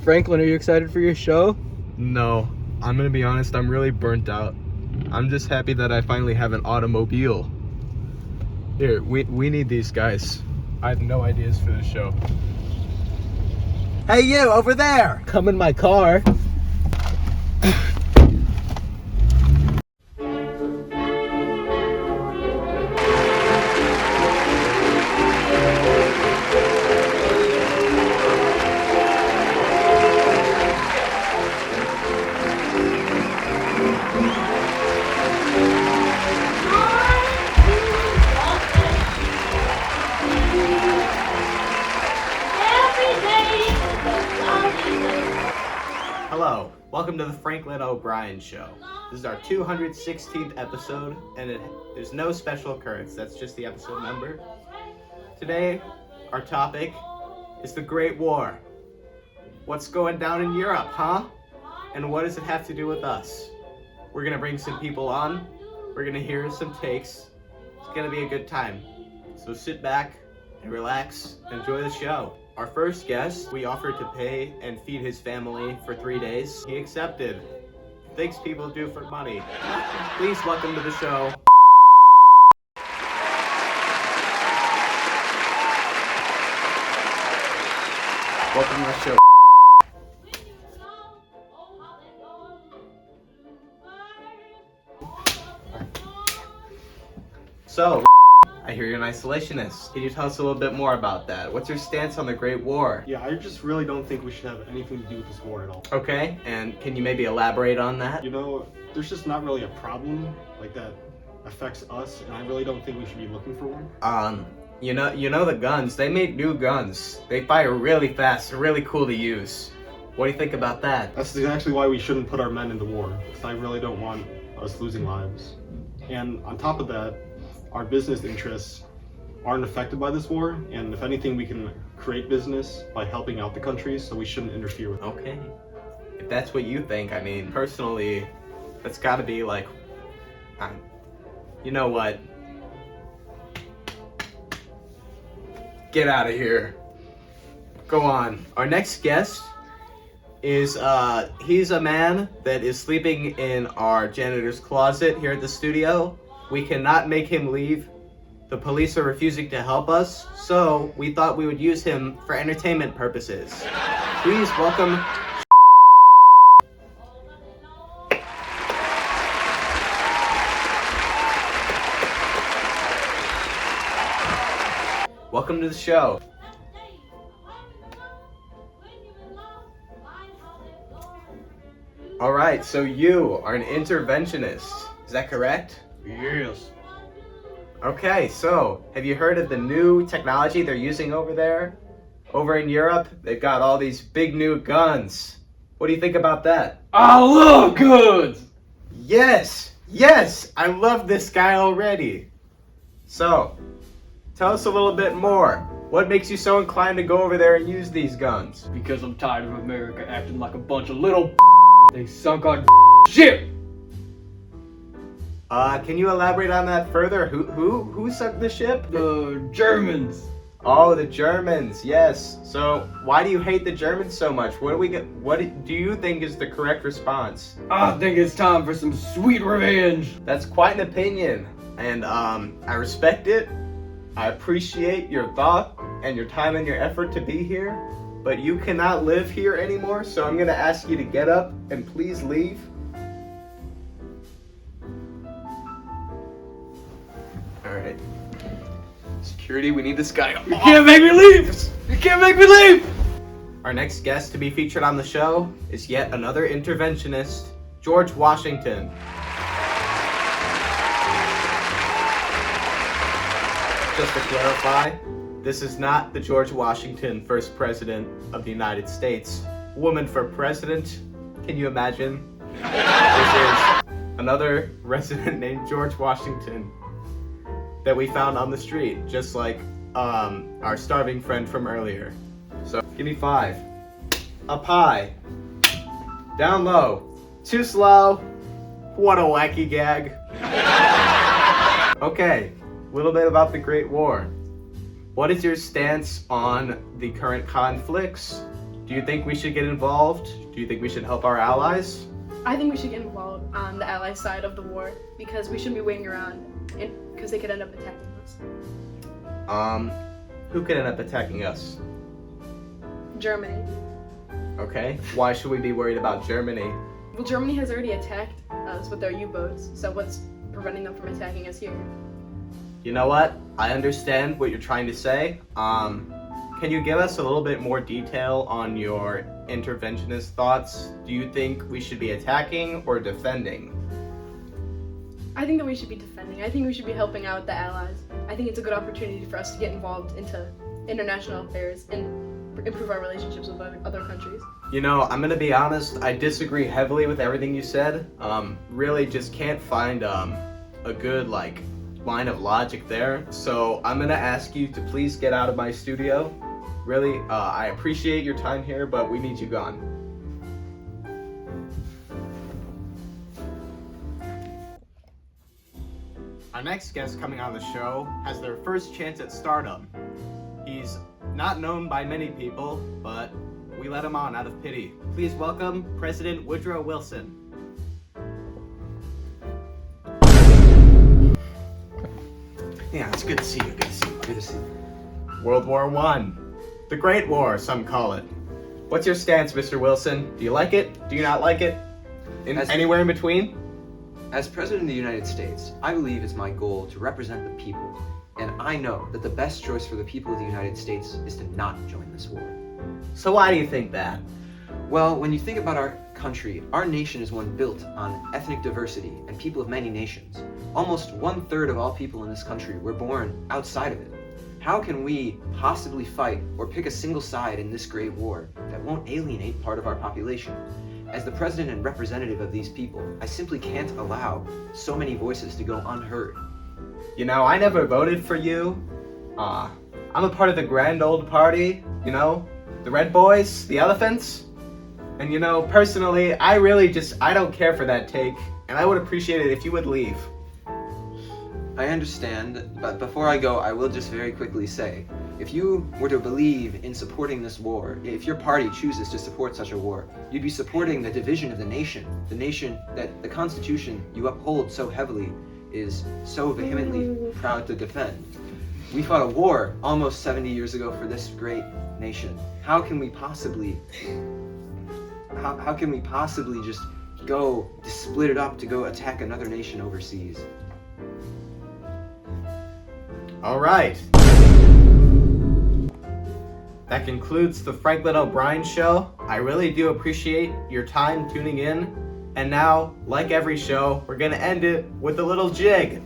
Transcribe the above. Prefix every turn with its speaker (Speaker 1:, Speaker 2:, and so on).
Speaker 1: Franklin, are you excited for your show?
Speaker 2: No, I'm gonna be honest, I'm really burnt out. I'm just happy that I finally have an automobile. Here, we need these guys. I have no ideas for the show.
Speaker 1: Hey, you over there! Come in my car.
Speaker 3: Hello, welcome to the Franklin O'Brien Show. This is our 216th episode, and there's no special occurrence, that's just the episode number. Today, our topic is the Great War. What's going down in Europe, huh? And what does it have to do with us? We're gonna bring some people on, we're gonna hear some takes. It's gonna be a good time. So sit back and relax, enjoy the show. Our first guest, we offered to pay and feed his family for 3 days. He accepted. Things people do for money. Please welcome to the show. Welcome to the show. So, I hear you're an isolationist. Can you tell us a little bit more about that? What's your stance on the Great War?
Speaker 4: Yeah, I just really don't think we should have anything to do with this war at all.
Speaker 3: Okay, and can you maybe elaborate on that?
Speaker 4: You know, there's just not really a problem like that affects us, and I really don't think we should be looking for one.
Speaker 3: You know the guns. They made new guns. They fire really fast. They're really cool to use. What do you think about that?
Speaker 4: That's exactly why we shouldn't put our men into war, because I really don't want us losing lives. And on top of that, our business interests aren't affected by this war, and if anything, we can create business by helping out the countries, so we shouldn't interfere with it.
Speaker 3: Okay. If that's what you think, I mean, personally, that's gotta be like, you know what? Get out of here. Go on. Our next guest is, he's a man that is sleeping in our janitor's closet here at the studio. We cannot make him leave. The police are refusing to help us, so we thought we would use him for entertainment purposes. Please welcome. Welcome to the show. All right, so you are an interventionist. Is that correct?
Speaker 4: Yes.
Speaker 3: Okay, so have you heard of the new technology they're using over there? Over in Europe, they've got all these big new guns. What do you think about that?
Speaker 1: I love guns!
Speaker 3: Yes, I love this guy already. So, tell us a little bit more. What makes you so inclined to go over there and use these guns?
Speaker 1: Because I'm tired of America acting like a bunch of little They sunk our ship!
Speaker 3: Can you elaborate on that further? Who sunk the ship?
Speaker 1: The Germans.
Speaker 3: Oh, the Germans, yes. So, why do you hate the Germans so much? What do you think is the correct response?
Speaker 1: I think it's time for some sweet revenge.
Speaker 3: That's quite an opinion, and I respect it. I appreciate your thought and your time and your effort to be here, but you cannot live here anymore, so I'm gonna ask you to get up and please leave. Alright. Security, we need this guy.
Speaker 1: You can't make me leave! You can't make me leave!
Speaker 3: Our next guest to be featured on the show is yet another interventionist, George Washington. Just to clarify, this is not the George Washington, first president of the United States. Woman for president, can you imagine? This is another resident named George Washington that we found on the street, just like our starving friend from earlier. So, give me 5. Up high. Down low. Too slow. What a wacky gag. Okay, a little bit about the Great War. What is your stance on the current conflicts Do you think we should get involved? Do you think we should help our allies?
Speaker 5: I think we should get involved on the Allies side of the war because we shouldn't be waiting around because they could end up attacking us.
Speaker 3: Who could end up attacking us?
Speaker 5: Germany.
Speaker 3: Okay. Why should we be worried about Germany?
Speaker 5: Well, Germany has already attacked us with their U-boats, so what's preventing them from attacking us here?
Speaker 3: You know what? I understand what you're trying to say. Can you give us a little bit more detail on your interventionist thoughts? Do you think we should be attacking or defending?
Speaker 5: I think that we should be defending. I think we should be helping out the Allies. I think it's a good opportunity for us to get involved into international affairs and improve our relationships with other countries.
Speaker 3: You know, I'm gonna be honest, I disagree heavily with everything you said. Really just can't find a good line of logic there. So I'm gonna ask you to please get out of my studio. Really, I appreciate your time here, but we need you gone. Our next guest coming on the show has their first chance at stardom. He's not known by many people, but we let him on out of pity. Please welcome President Woodrow Wilson. Yeah, it's good to see you. Good to see you. Good to see you. World War I. The Great War, some call it. What's your stance, Mr. Wilson? Do you like it? Do you not like it? Anywhere in between?
Speaker 6: As President of the United States, I believe it's my goal to represent the people, and I know that the best choice for the people of the United States is to not join this war.
Speaker 3: So why do you think that?
Speaker 6: Well, when you think about our country, our nation is one built on ethnic diversity and people of many nations. Almost 1/3 of all people in this country were born outside of it. How can we possibly fight or pick a single side in this great war that won't alienate part of our population? As the president and representative of these people, I simply can't allow so many voices to go unheard.
Speaker 3: You know, I never voted for you. I'm a part of the grand old party, you know? The red boys, the elephants. And you know, personally, I don't care for that take, and I would appreciate it if you would leave.
Speaker 6: I understand, but before I go, I will just very quickly say, if you were to believe in supporting this war, if your party chooses to support such a war, you'd be supporting the division of the nation that the Constitution you uphold so heavily is so vehemently proud to defend. We fought a war almost 70 years ago for this great nation. How can we possibly just go to split it up to go attack another nation overseas?
Speaker 3: All right. That concludes the Franklin O'Brien Show. I really do appreciate your time tuning in. And now, like every show, we're gonna end it with a little jig.